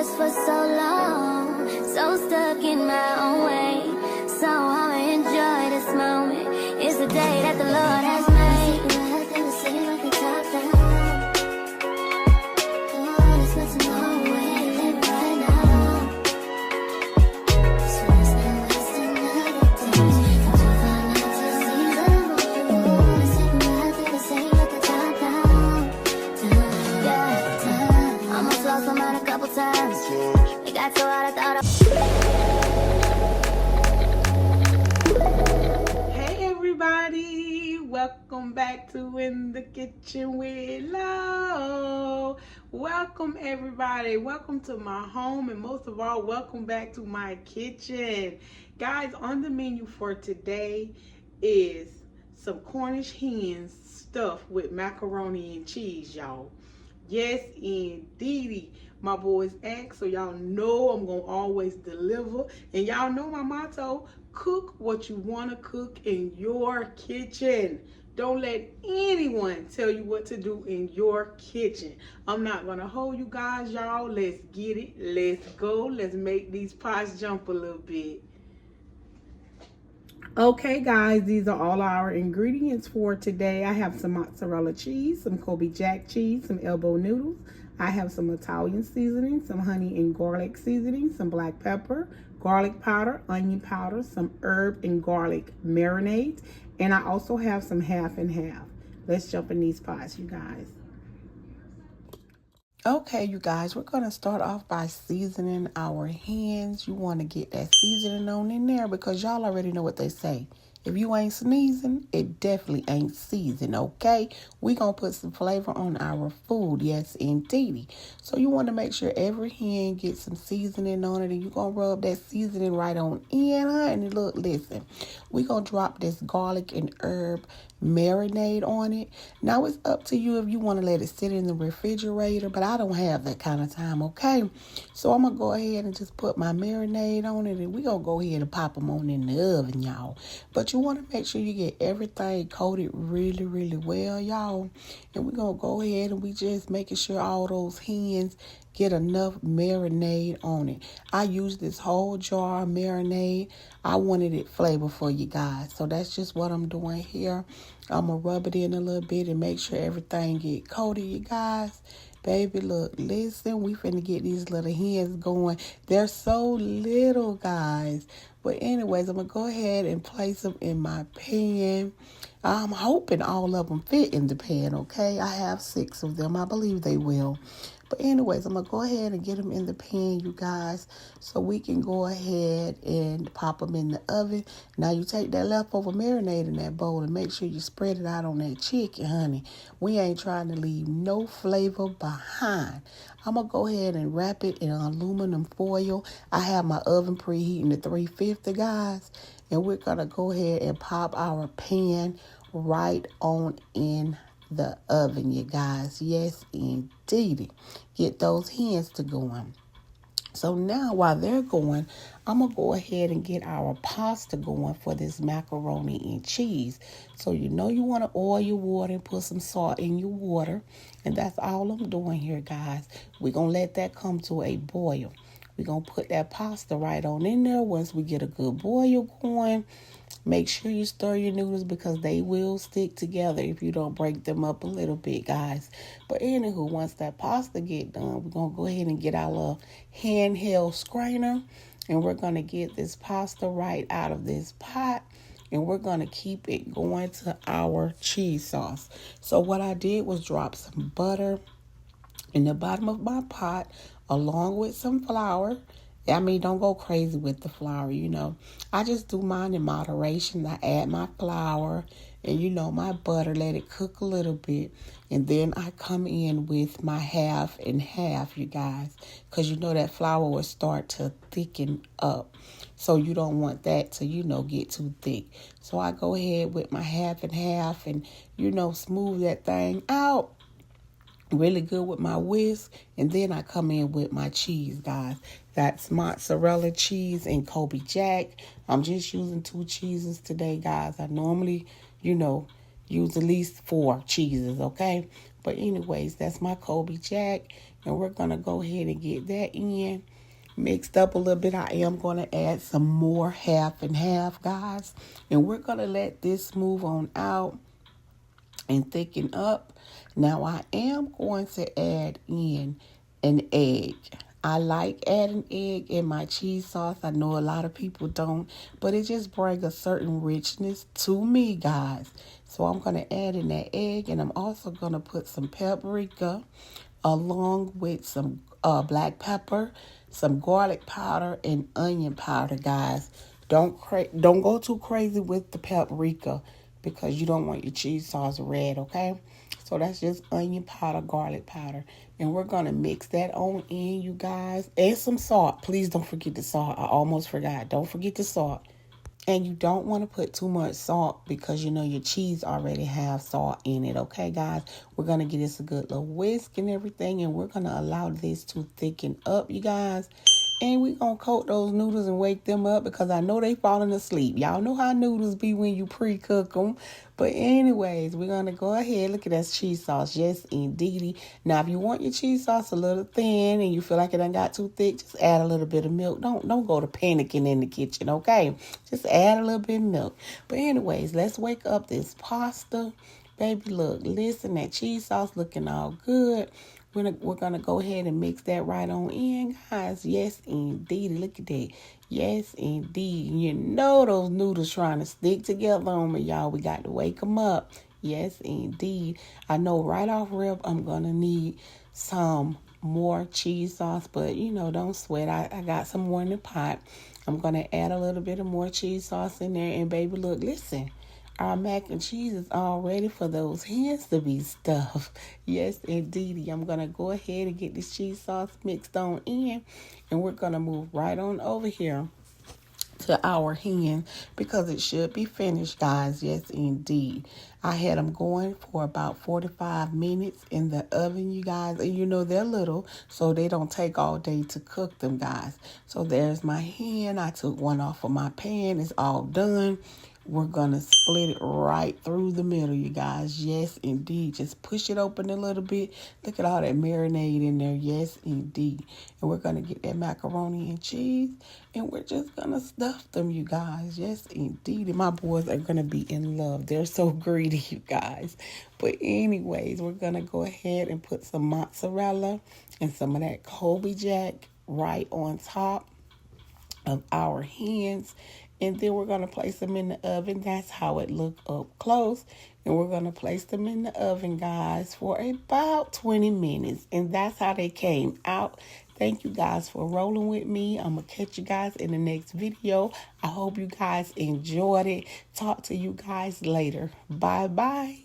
us for so long, so stuck in my own way. So I'ma enjoy this moment. It's the day that the Lord has made. Hey everybody, welcome back to In the Kitchen with Lo. Welcome everybody, welcome to my home, and most of all, welcome back to my kitchen. Guys, on the menu for today is some Cornish hens stuffed with macaroni and cheese, y'all. Yes, indeedy. My boys ask, so y'all know I'm gonna always deliver. And y'all know my motto: cook what you want to cook in your kitchen. Don't let anyone tell you what to do in your kitchen. I'm not gonna hold you guys, y'all. Let's get it. Let's go. Let's make these pots jump a little bit. Okay guys, these are all our ingredients for today. I have some mozzarella cheese, some Kobe Jack cheese, some elbow noodles. I have some Italian seasoning, some honey and garlic seasoning, some black pepper, garlic powder, onion powder, some herb and garlic marinade, and I also have some half and half. Let's jump in these pots, you guys. Okay, you guys, we're going to start off by seasoning our hens. You want to get that seasoning on in there because y'all already know what they say. If you ain't sneezing, it definitely ain't seasoned, okay? We going to put some flavor on our food, yes, indeedy. So you want to make sure every hen gets some seasoning on it, and you're going to rub that seasoning right on in, honey. Look, listen, we going to drop this garlic and herb marinade on it. Now it's up to you if you want to let it sit in the refrigerator, but I don't have that kind of time, okay? So I'm going to go ahead and just put my marinade on it, and we're going to go ahead and pop them on in the oven, y'all. But you want to make sure you get everything coated really, really well, y'all. And we're going to go ahead and we just making sure all those hens get enough marinade on it. I used this whole jar of marinade. I wanted it flavorful, you guys. So that's just what I'm doing here. I'm going to rub it in a little bit and make sure everything get coated, you guys. Baby, look, listen, we finna get these little hens going. They're so little, guys. But anyways, I'm going to go ahead and place them in my pan. I'm hoping all of them fit in the pan, okay? I have 6 of them. I believe they will. But anyways, I'm going to go ahead and get them in the pan, you guys, so we can go ahead and pop them in the oven. Now, you take that leftover marinade in that bowl and make sure you spread it out on that chicken, honey. We ain't trying to leave no flavor behind. I'm going to go ahead and wrap it in aluminum foil. I have my oven preheating to 350, guys. And we're going to go ahead and pop our pan right on in the oven, you guys. Yes, indeed. Get those hens to going. So now while they're going, I'm going to go ahead and get our pasta going for this macaroni and cheese. So you know you want to oil your water and put some salt in your water. And that's all I'm doing here, guys. We're going to let that come to a boil. We're going to put that pasta right on in there. Once we get a good boil going, make sure you stir your noodles because they will stick together if you don't break them up a little bit, guys. But anywho, once that pasta get done, we're going to go ahead and get our little handheld strainer. And we're going to get this pasta right out of this pot. And we're going to keep it going to our cheese sauce. So what I did was drop some butter in the bottom of my pot along with some flour. I mean, don't go crazy with the flour, you know. I just do mine in moderation. I add my flour and, you know, my butter, let it cook a little bit. And then I come in with my half and half, you guys, because, you know, that flour will start to thicken up. So you don't want that to, you know, get too thick. So I go ahead with my half and half and, you know, smooth that thing out really good with my whisk. And then I come in with my cheese, guys. That's mozzarella cheese and Kobe Jack. I'm just using 2 cheeses today, guys. I normally, you know, use at least 4 cheeses, okay? But anyways, that's my Kobe Jack. And we're going to go ahead and get that in. Mixed up a little bit. I am going to add some more half and half, guys. And we're going to let this move on out and thicken up. Now I am going to add in an egg. I like adding egg in my cheese sauce. I know a lot of people don't, but it just brings a certain richness to me, guys. So I'm going to add in that egg, and I'm also going to put some paprika along with some black pepper, some garlic powder, and onion powder, guys. Don't go too crazy with the paprika because you don't want your cheese sauce red, okay? So that's just onion powder, garlic powder. And we're going to mix that on in, you guys. And some salt. Please don't forget the salt. I almost forgot. Don't forget the salt. And you don't want to put too much salt because you know your cheese already have salt in it. Okay, guys? We're going to give this a good little whisk and everything. And we're going to allow this to thicken up, you guys. And we're going to coat those noodles and wake them up because I know they falling asleep. Y'all know how noodles be when you pre-cook them. But anyways, we're going to go ahead. Look at that cheese sauce. Yes, indeedy. Now, if you want your cheese sauce a little thin and you feel like it done got too thick, just add a little bit of milk. Don't go to panicking in the kitchen, okay? Just add a little bit of milk. But anyways, let's wake up this pasta. Baby, look, listen, that cheese sauce looking all good. We're going to go ahead and mix that right on in, guys. Yes, indeed. Look at that. Yes, indeed. You know those noodles trying to stick together on me, y'all. We got to wake them up. Yes, indeed. I know right off rip I'm going to need some more cheese sauce, but, you know, don't sweat. I got some more in the pot. I'm going to add a little bit of more cheese sauce in there. And, baby, look, listen. Our mac and cheese is all ready for those hens to be stuffed. Yes, indeed. I'm going to go ahead and get this cheese sauce mixed on in. And we're going to move right on over here to our hen because it should be finished, guys. Yes, indeed. I had them going for about 45 minutes in the oven, you guys. And you know they're little, so they don't take all day to cook them, guys. So there's my hen. I took one off of my pan. It's all done. We're going to split it right through the middle, you guys. Yes, indeed. Just push it open a little bit. Look at all that marinade in there. Yes, indeed. And we're going to get that macaroni and cheese. And we're just going to stuff them, you guys. Yes, indeed. And my boys are going to be in love. They're so greedy, you guys. But anyways, we're going to go ahead and put some mozzarella and some of that Colby Jack right on top of our hens. And then we're going to place them in the oven. That's how it look up close. And we're going to place them in the oven, guys, for about 20 minutes. And that's how they came out. Thank you guys for rolling with me. I'm going to catch you guys in the next video. I hope you guys enjoyed it. Talk to you guys later. Bye-bye.